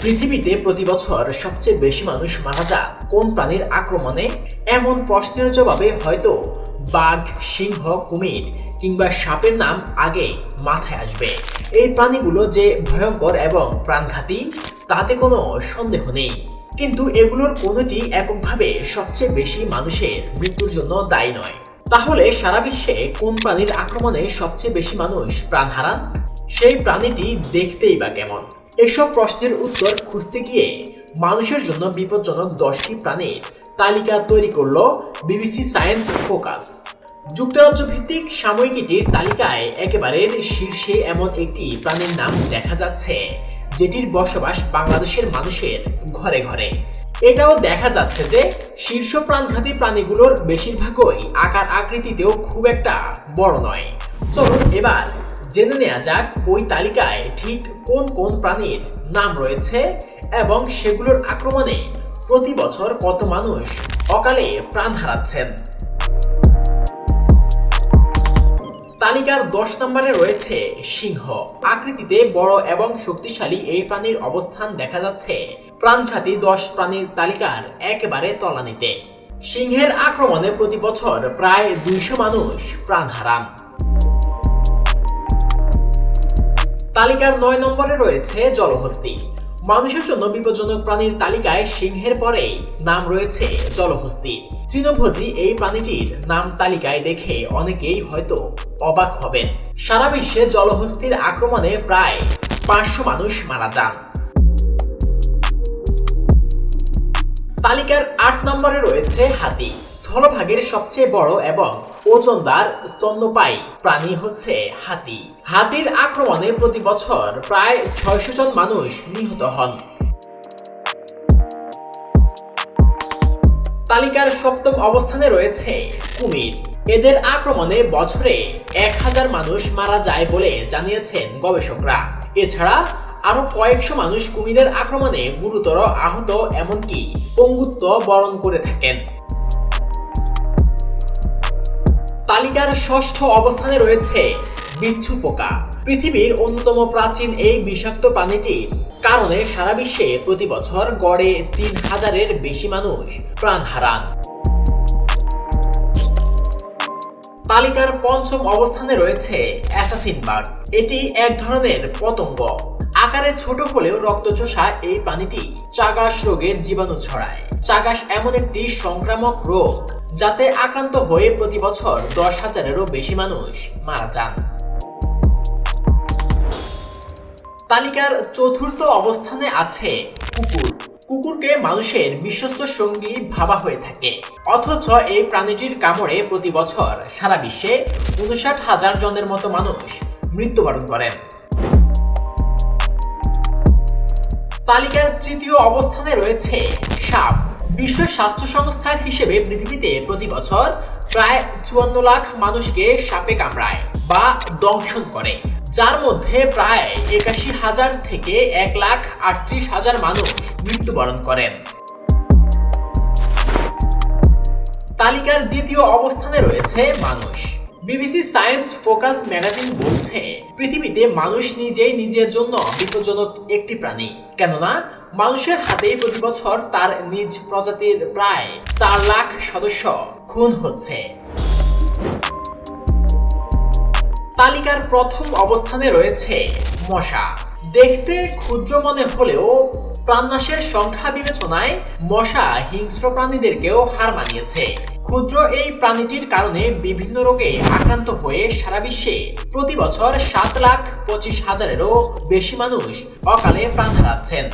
পৃথিবীতে প্রতি বছর সবচেয়ে বেশি মানুষ মারা যান কোন প্রাণীর আক্রমণে? এমন প্রশ্নের জবাবে হয়তো বাঘ, সিংহ, কুমির কিংবা সাপের নাম আগে মাথায় আসবে। এই প্রাণীগুলো যে ভয়ঙ্কর এবং প্রাণঘাতী তাতে কোনো সন্দেহ নেই, কিন্তু এগুলোর কোনোটি এককভাবে সবচেয়ে বেশি মানুষের মৃত্যুর জন্য দায়ী নয়। তাহলে সারা বিশ্বে কোন প্রাণীর আক্রমণে সবচেয়ে বেশি মানুষ প্রাণ হারান? সেই প্রাণীটি দেখতেই বা কেমন? এসব প্রশ্নের উত্তর খুঁজতে গিয়ে মানুষের জন্য বিপজ্জনক 10টি প্রাণীর তালিকা তৈরি করল বিবিসি সায়েন্স ফোকাস। যুক্তরাজ্য ভিত্তিক সাময়িকীটির তালিকায় একেবারে শীর্ষে এমন একটি প্রাণীর নাম দেখা যাচ্ছে যেটির বসবাস বাংলাদেশের মানুষের ঘরে ঘরে। এটাও দেখা যাচ্ছে যে শীর্ষ প্রাণঘাতী প্রাণীগুলোর বেশিরভাগই আকার আকৃতিতেও খুব একটা বড় নয়। চলুন এবার জেনে নেওয়া যাক ওই তালিকায় ঠিক কোন কোন প্রাণীর নাম রয়েছে এবং সেগুলোর আক্রমণে প্রতি বছর কত মানুষ অকালে প্রাণ হারাচ্ছেন। তালিকার 10 নম্বরে রয়েছে সিংহ। আকৃতিতে বড় এবং শক্তিশালী এই প্রাণীর অবস্থান দেখা যাচ্ছে প্রাণঘাতী 10 প্রাণীর তালিকার একেবারে তলানিতে। সিংহের আক্রমণে প্রতি বছর প্রায় 200 মানুষ প্রাণ হারান। তালিকার 9 নম্বরে রয়েছে জলহস্তী। মানুষের জন্য বিপজ্জনক প্রাণীর তালিকায় সিংহের পরেই নাম রয়েছে জলহস্তীর। তৃণভোজী এই প্রাণীটির নাম তালিকায় দেখে অনেকেই হয়তো অবাক হবেন। সারা বিশ্বে জলহস্তীর আক্রমণে প্রায় 500 মানুষ মারা যান। তালিকার 8 নম্বরে রয়েছে হাতি। স্থলভাগের সবচেয়ে বড় এবং ওজনদার স্তন্যপায়ী প্রাণী হচ্ছে হাতি। হাতির আক্রমণে প্রতি বছর প্রায় 600 জন মানুষ নিহত হন। তালিকার 7ম অবস্থানে রয়েছে কুমির। এদের আক্রমণে বছরে 1000 মানুষ মারা যায় বলে জানিয়েছেন গবেষকরা। এছাড়া আরো কয়েকশো মানুষ কুমিরের আক্রমণে গুরুতর আহত এমনকি পঙ্গুত্ব বরণ করে থাকেন। তালিকার 6ষ্ঠ অবস্থানে রয়েছে বিচ্ছু পোকা। পৃথিবীর অন্যতম প্রাচীন এই বিষাক্ত প্রাণীটির কারণে সারা বিশ্বে প্রতি বছর গড়ে 3000-এর বেশি মানুষ প্রাণ হারান। তালিকার 5ম অবস্থানে রয়েছে অ্যাসাসিন বাগ। এটি এক ধরনের পতঙ্গ। আকারে ছোট হলেও রক্তচোষা এই প্রাণীটি চাগাস রোগের জীবাণু ছড়ায়। চাগাস এমন একটি সংক্রামক রোগ যাতে আক্রান্ত হয়ে প্রতি বছর 10,000-এরও বেশি মানুষ মারা যান। তালিকার 4র্থ অবস্থানে আছে কুকুর। কুকুরকে মানুষের বিশ্বস্ত সঙ্গী ভাবা হয়ে থাকে, অথচ এই প্রাণীটির কামড়ে প্রতি বছর সারা বিশ্বে 59,000 জনের মতো মানুষ মৃত্যুবরণ করেন। তালিকার 3য় অবস্থানে রয়েছে সাপ। বিশ্ব স্বাস্থ্য সংস্থার হিসেবে পৃথিবীতে প্রতি বছর প্রায় 54 লাখ মানুষকে সাপে কামড়ায় বা দংশন করে, যার মধ্যে প্রায় 81,000 থেকে 1,38,000 মানুষ মৃত্যুবরণ করেন। তালিকার 2য় অবস্থানে রয়েছে মানুষ। বিবিসি সায়েন্স ফোকাস ম্যাগাজিন বলছে পৃথিবীতে মানুষ নিজেই নিজের জন্য বিপজ্জনক একটি প্রাণী, কেননা মানুষের হাতেই প্রতি বছর তার নিজ প্রজাতির প্রায় 4 লাখ সদস্য খুন হচ্ছে। তালিকার 1ম অবস্থানে রয়েছে মশা। দেখতে ক্ষুদ্র মনে হলেও প্রাণনাশের সংখ্যা বিবেচনায় মশা হিংস্র প্রাণীদেরকেও হার মানিয়েছে। ক্ষুদ্র এই প্রাণীটির কারণে বিভিন্ন রোগে আক্রান্ত হয়ে সারা বিশ্বে প্রতি বছর 7,25,000-এরও বেশি মানুষ অকালে প্রাণ হারাচ্ছেন।